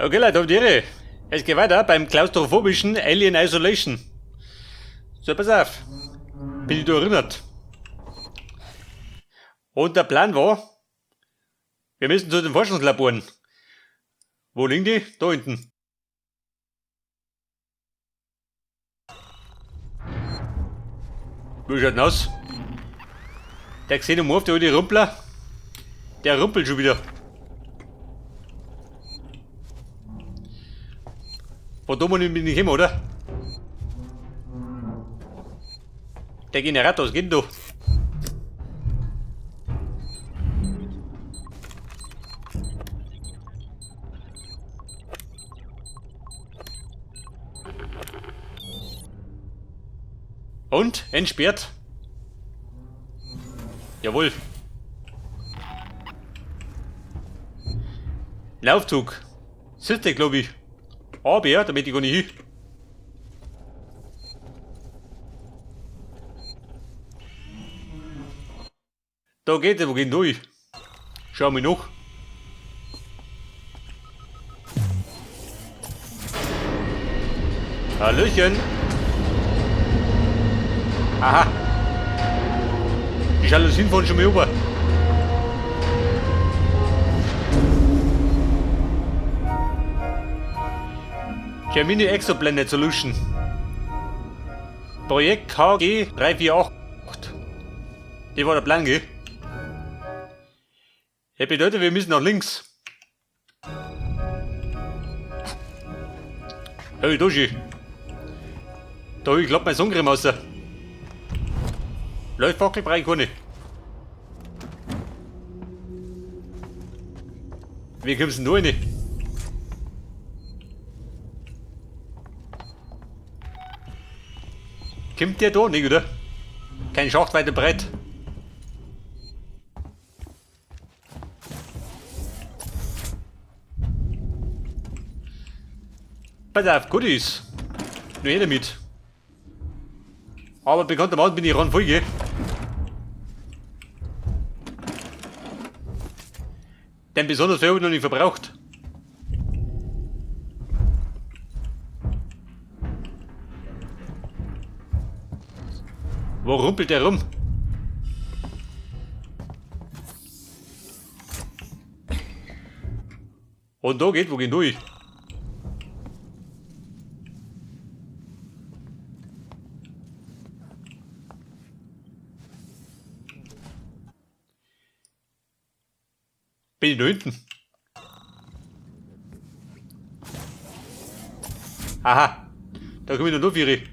Okay, Leute, habt ihr Ehre. Es geht weiter beim klaustrophobischen Alien Isolation. So, pass auf. Bin ich da erinnert. Und der Plan war, wir müssen zu den Forschungslaboren. Wo liegen die? Da hinten. Wie schaut denn aus? Der Xenomorph, der alte Rumpler, der rumpelt schon wieder. Von da muss ich nicht hin, oder? Der Generator, was geht denn da? Und? Entsperrt? Jawohl. Laufzug. Sitze, glaube ich. Aber ja, damit ich gar nicht hin. Da geht er, wo geht durch? Schau mich noch. Hallöchen. Aha. Die Jalousien fahren schon mal rüber. Gemini Exoplanet Solution. Projekt KG 348. Das war der Plan, gell? Das bedeutet, wir müssen nach links. Hey, Doshi. Da hab ich glaub mein Sonnencreme raus. Leuchtfackel brauche ich keine. Wie kommst du denn da rein? Kommt der da nicht, oder? Kein Schacht weiter breit. Pass auf, gut ist. Nur jeder mit. Aber bekanntermaßen bin ich ran voll, gell? Denn besonders viel habe ich noch nicht verbraucht. Wo rumpelt der rum? Und da geht, wo gehen durch? Bin ich da hinten? Aha, da komme ich noch durch.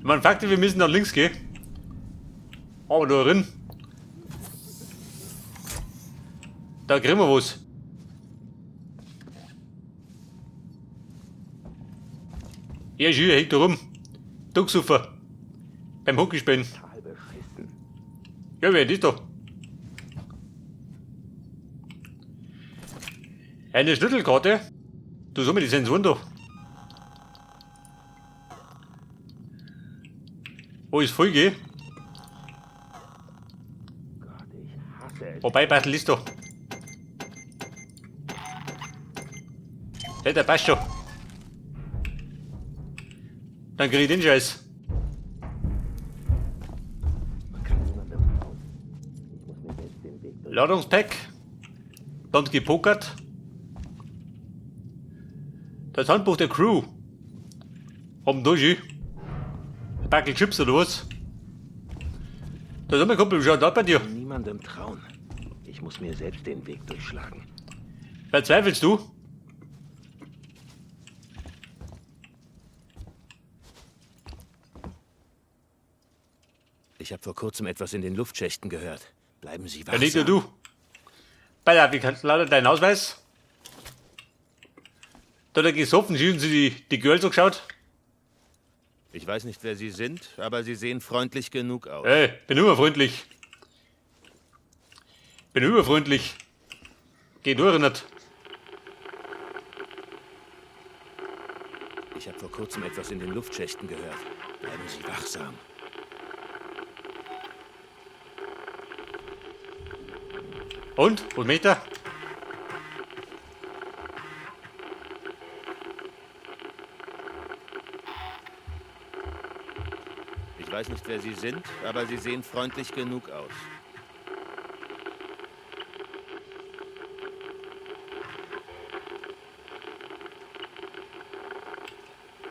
Man fragte, wir müssen nach links gehen. Aber da drin. Da kriegen wir was. Ja, schön, hängt da rum. Ducksufer. Beim Hockeyspielen. Ja, wer ist da? Eine Schlüsselkarte? Du sag mal die Sensoren da. Wo ist voll, gell? Wobei, Battle ist da. Ja, der passt schon. Dann krieg ich den Scheiß. Ladungspack. Dann gepokert. Das Handbuch der Crew. Haben da schon. Ein Backel Chips oder was? Da sag mal, Kumpel, wie schaut das bei dir? Niemandem trauen. Ich muss mir selbst den Weg durchschlagen. Verzweifelst du? Ich habe vor kurzem etwas in den Luftschächten gehört. Bleiben Sie wachsam. Ja, nicht nur du. Bei der, wie kannst du leider deinen Ausweis? Da hat er gesoffen, schießen sie die Girls so geschaut? Ich weiß nicht, wer Sie sind, aber Sie sehen freundlich genug aus. Bin überfreundlich. Bin überfreundlich. Geht durch nicht. Ich habe vor kurzem etwas in den Luftschächten gehört. Bleiben Sie wachsam. Und? Wo ist er? weiß nicht, wer Sie sind, aber Sie sehen freundlich genug aus.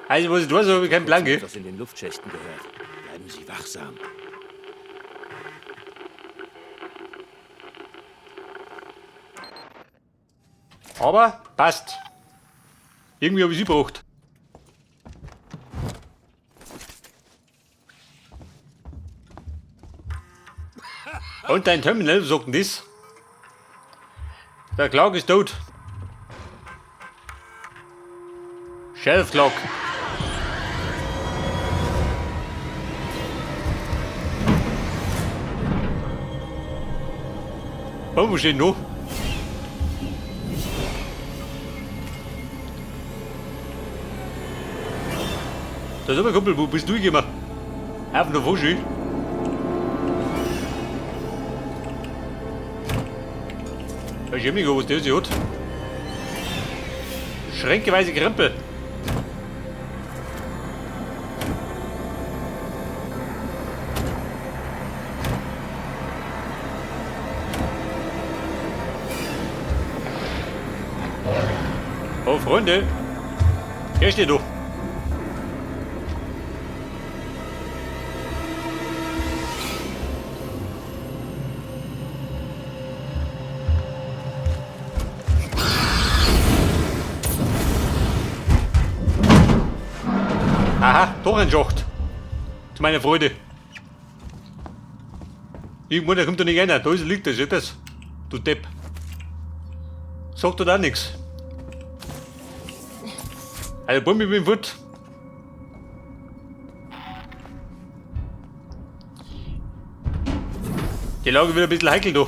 Also, was ich tue, so habe ich keinen Plan, gell? Was in den Luftschächten gehört. Bleiben Sie wachsam. Aber passt. Irgendwie habe ich sie gebraucht. Und dein Terminal, was sagt denn das? Der Clark ist tot. Shelf Clock. Oh, wo steht noch? Da ist mein Kumpel, wo bist du gekommen? Auf der Foschi. Ich weiß nicht, was der hat. Schränkeweise Krempel. Oh, Freunde. Hier steht doch. Aha, doch ein Schacht. Zu meiner Freude. Irgendwann, da kommt doch nicht einer. Da ist, liegt das, seht das? Du Depp. Sagt doch auch nichts. Also, Bombe mit dem Foot. Die Lage wird ein bisschen heikel da.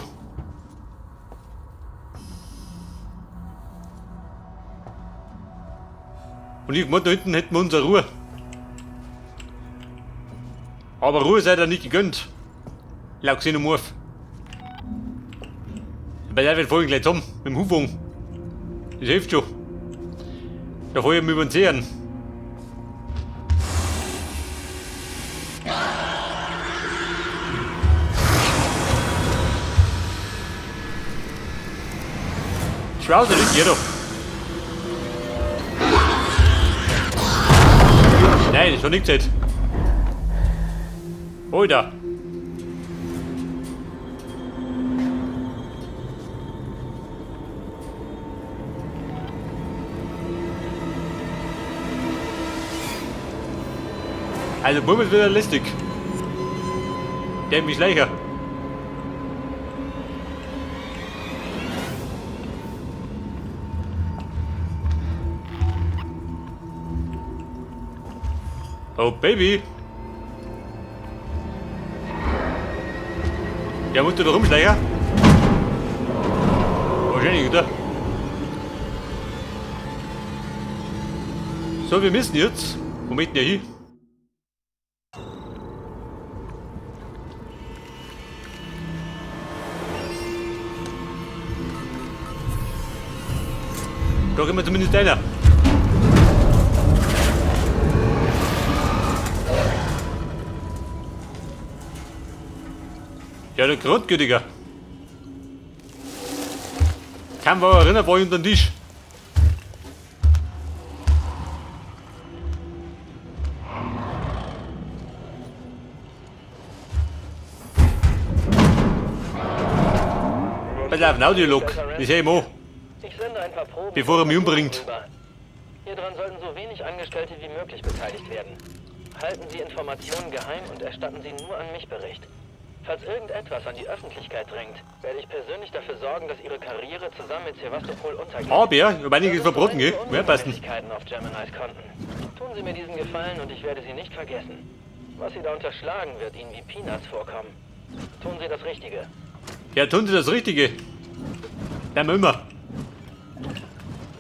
Und ich meine, da hinten hätten wir unsere Ruhe. Aber Ruhe sei da nicht gegönnt. Laut Xenomorph. Weil der wird vorhin gleich zusammen, mit dem Hufung. Das hilft schon. Da fahre ich mir über den Zehen. Schau, da liegt jeder. Nein, das hat nicht gesagt. Alter. Also, Bummel wieder lästig. Der mich leichter. Oh, Baby. Ja, musst du da rumschleichen? Wahrscheinlich, oder? So, wir müssen jetzt. Wo möchten wir hin? Da gehen wir zumindest einer. Ja, der Grundgütiger. Kann man erinnern, war ich unter den Tisch. Pass auf, ein Audiolog. Das sehe ich mal. Ich sende ein paar Proben, Bevor er mich umbringt. rüber. Hieran sollten so wenig Angestellte wie möglich beteiligt werden. Halten Sie Informationen geheim und erstatten Sie nur an mich Bericht. Falls irgendetwas an die Öffentlichkeit drängt, werde ich persönlich dafür sorgen, dass Ihre Karriere zusammen mit Sevastopol untergeht. Aber ja, ich habe einiges verboten, gell? Wer passen? Auf Gemini's Konten. Tun Sie mir diesen Gefallen und ich werde Sie nicht vergessen. Was Sie da unterschlagen, wird Ihnen wie Peanuts vorkommen. Tun Sie das Richtige. Ja, tun Sie das Richtige. Dann immer.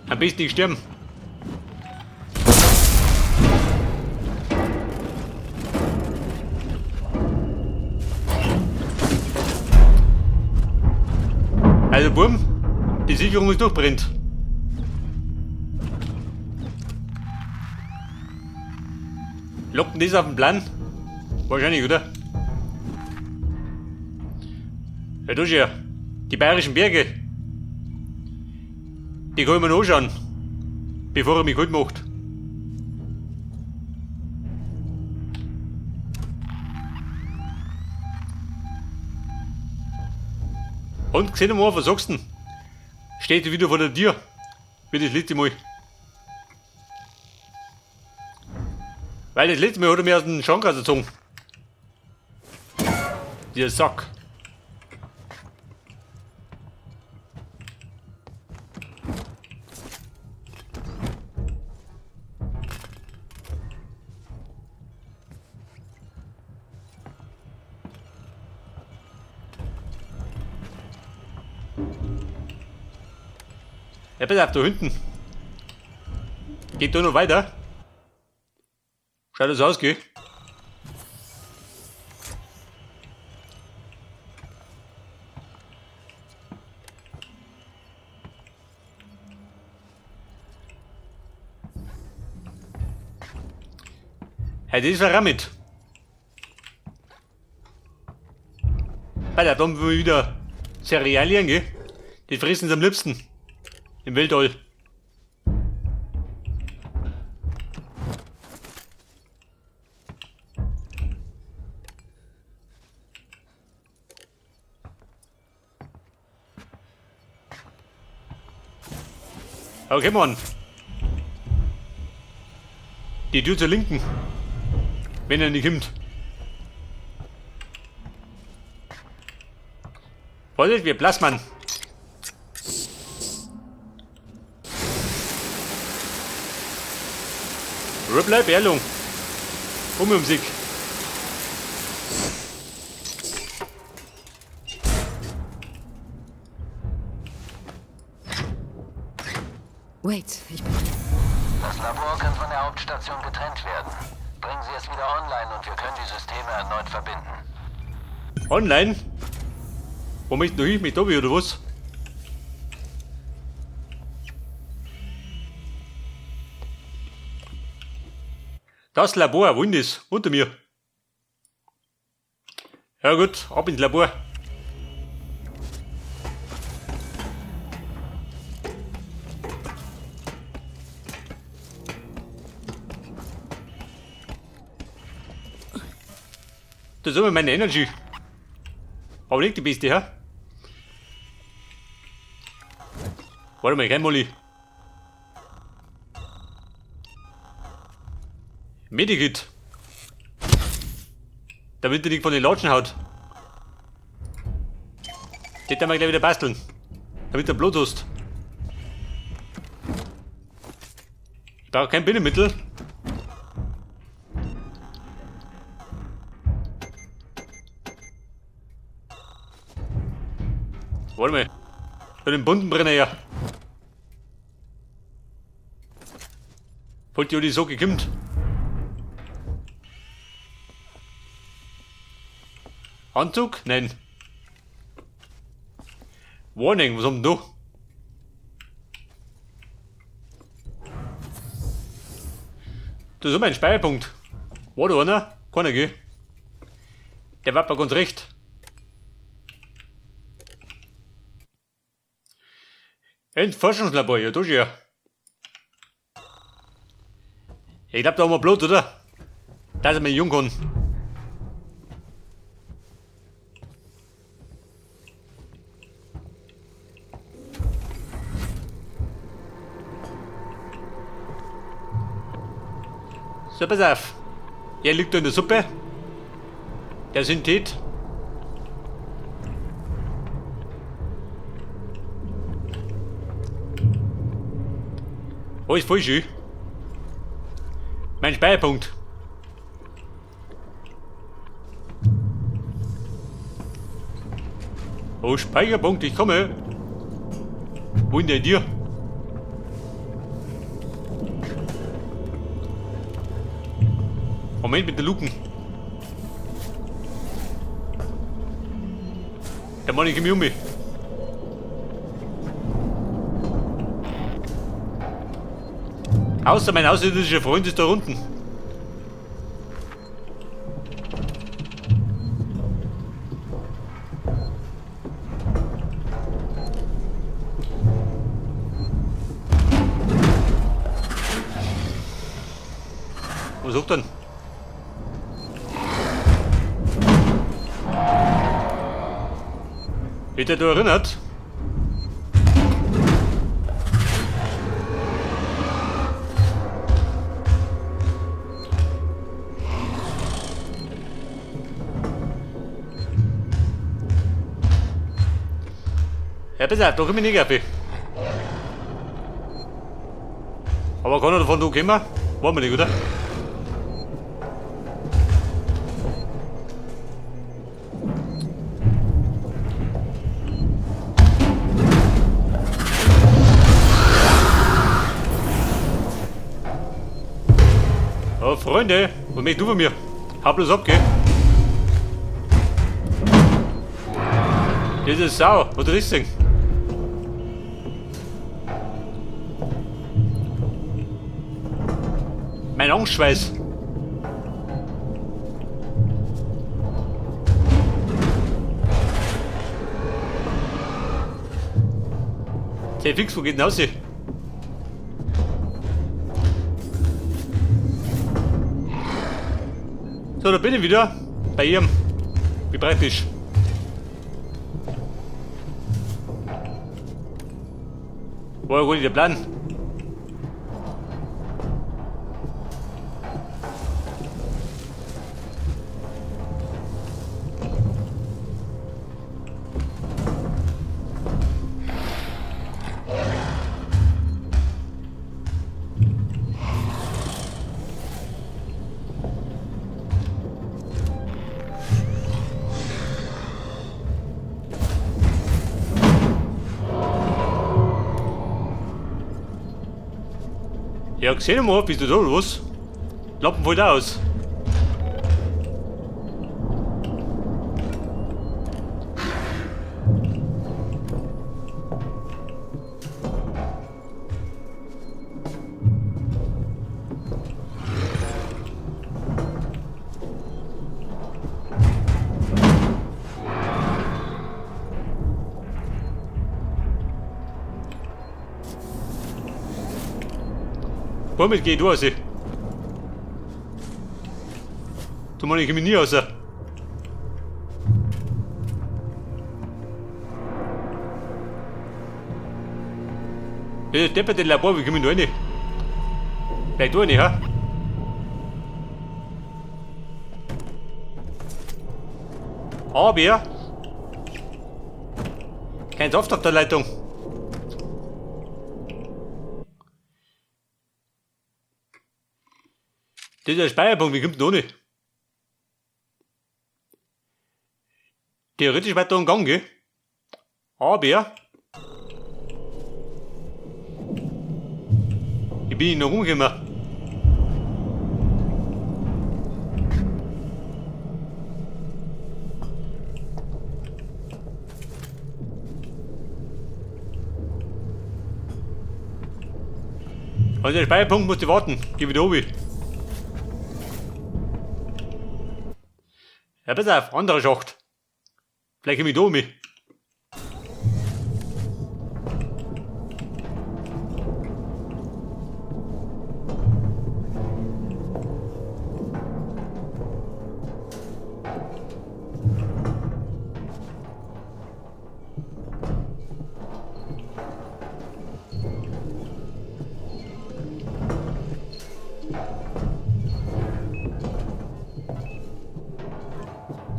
Am besten nicht sterben. Also, Burm, die Sicherung ist durchbrennt. Locken das auf den Plan? Wahrscheinlich, oder? Ja, du ja. Die Bayerischen Berge. Die kann ich mir noch anschauen. Bevor er mich gut macht. Und gesehen mal, was sagst du denn? Steht wieder vor der Tür. Wie das letzte Mal. Weil das letzte Mal hat er mir aus dem Schrank rausgezogen. Dieser Sack. Ja, pass auf, da hinten. Geht da noch weiter? Schaut das aus, gell? Hey, das ist verrammelt. Bei der Dom wieder Cerealien, gell? Die fressen sie am liebsten. Im Weltall. Okay, Mann. Die Tür zur Linken. Wenn er nicht kommt. Vorsicht, wir Plasman. Bleib Erlung. Musik. Wait, ich bin... Das Labor kann von der Hauptstation getrennt werden. Bringen Sie es wieder online und wir können die Systeme erneut verbinden. Online? Wo möchtest du hin? Mit Dobby oder was? Das Labor, wo ist das? Unter mir. Ja gut, ab ins Labor. Das ist aber meine Energy. Aber nicht die beste, ja? Warte mal, kein Molly. Medikit. Damit er nicht von den Latschen haut. Das werden wir gleich wieder basteln. Damit du Blut hast. Ich brauche kein Bindemittel. Warte mal. Für den bunten Brenner her. Wollt ihr die Socke kommt? Anzug? Nein. Warning, was haben wir da? Das ist mein Speicherpunkt. War da einer? Keiner, gell? Der war bei ganz recht. Ein Forschungslabor, ja, da schon. Ja. Ich glaube, da haben wir Blut, oder? Dass er mich jung kann. So, pass auf. Er liegt da in der Suppe. Der Synthet. Alles voll schön. Mein Speicherpunkt. Oh, Speicherpunkt, ich komme. Wo in der dir? Moment mit den Luken. Der Mann, ich geh mich um mich. Außer mein außerirdischer Freund ist da unten. Was sagt denn? Hätte du erinnert? Ja, pass auf, da komm ich nicht auf. Aber kann er davon da kommen? Wollen wir nicht, oder? Oh, Freunde, was möchtest du von mir? Hau bloß ab, gell? Das ist Sau, was du das denn? Mein Angstschweiß. Hey, fix, wo geht denn aus? So, da bin ich wieder. Bei ihm. Wie praktisch. War ja gar nicht der Plan. Ja, gesehen mal, bist du da los? Lappen voll aus. Womit geht du raus? Du meinst, ich komm nie raus. Das depperte Labor, wie komm ich da rein? Bleib da nicht, ha? Aber kein Saft auf der Leitung. Das ist ein Speicherpunkt, wie kommt denn da nicht? Theoretisch weiter in Gang, gell? Aber ich bin noch rumgekommen. Also der Speicherpunkt musste warten. Geh wieder oben. Ja, pass auf, andere Schacht. Vielleicht komm ich da um.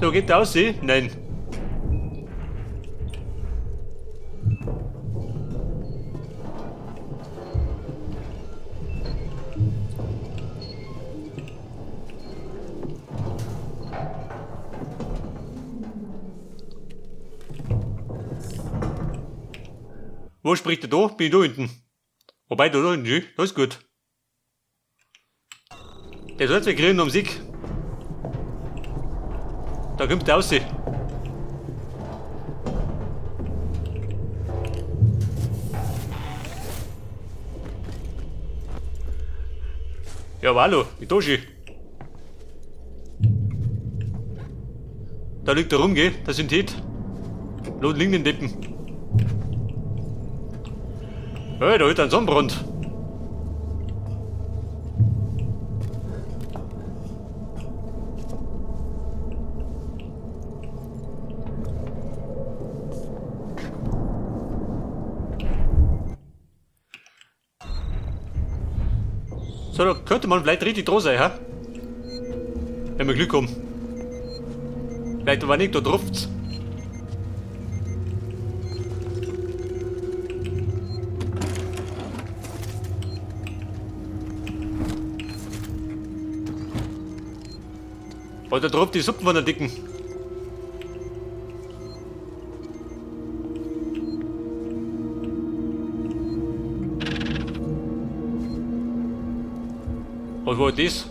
So geht das aus, Nein. Wo spricht er da? Bin ich da hinten. Wobei, da hinten, das ist gut. Der soll wir kriegen um Sieg. Da kommt der raus. Ja, aber hallo, wie da schon? Da liegt er rum, gell? Der Synthet. Lohnt liegen den Deppen. Hey, da hat ein Sonnenbrand. So, da könnte man vielleicht richtig dran sein, hä? Wenn wir Glück haben. Vielleicht war nicht da drauf. Oder drauf die Suppen von der Dicken. Was war das?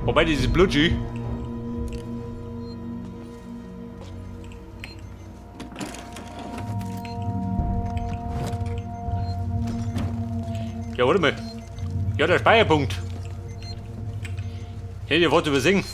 Wobei dieses Blutji. Ja, warte mal. Ja, der Speicherpunkt. Hätte ich was übersehen.